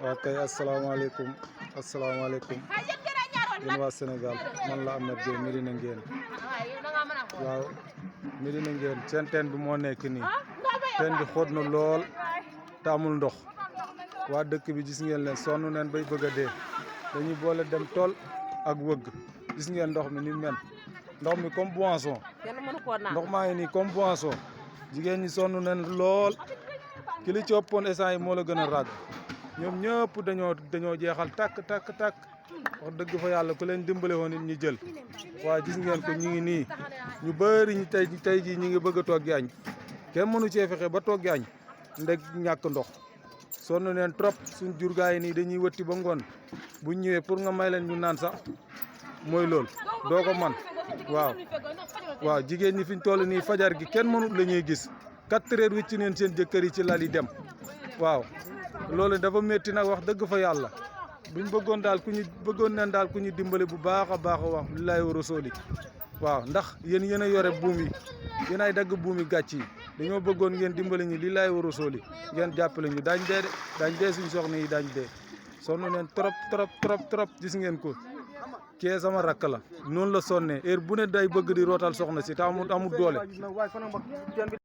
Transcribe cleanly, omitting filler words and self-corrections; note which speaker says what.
Speaker 1: waaw kay asalaamaaleykum yéen waa Sénégal man la Ameth Gueye Médina Nguéne waaw Médina Nguéne seen teen bi moo nekk nii teen bi xóot na lool te amul ndox waa dëkk bi gis ngeen leen sonn neen bay bëgg a dee dañuy boole dem tool ak wëgg gis ngeen ndox mi ni mel ndox mi comme boisson ndox maa ngi nii comme boisson jigéen ñi sonn neen lool ki li ci ëppoon essence yi moo la gën a ràgg ñoom ñëpp dañoo jeexal tàkk wax dëgg fa yàlla ku leen dimbale woon nit ñi jël waaye gis ngeen ko ñu ngi nii ñu bëri ñi tey jii ñi ngi bëgg a toggi añ kenn mënu cee fexe ba toggi añ ndeg ñàkk ndox sonn neen trop suñ jurgaay yi nii dañuy wëtti ba ngoon bu ñëwee pour nga may leen ñu naan sax mooy lool doo ko man waaw jigéen ñi fi ñu toll nii fajar gi kenn mënut la ñuy gis 4 heures wicc neen seen jëkkër yi ci lal yi dem waaw loolu dafa métti nag wax dëgg fa yàlla buñ bëggoon neen daal ku ñu dimbale bu baax a wax lillaahi wa rasuuli waaw ndax yéen a yore buum yi yéen ay dagg buum yi gàcc yi dañoo bëggoon ngeen dimbale ñu lillaahi wa rasuuli ngeen jàppale ñu daañ dee suñ soxna yi daañ dee sonn neen trop gis ngeen ko kee sama rakk la noonu la sonnee heure bu ne day bëgg di rootal soxna si te amul doole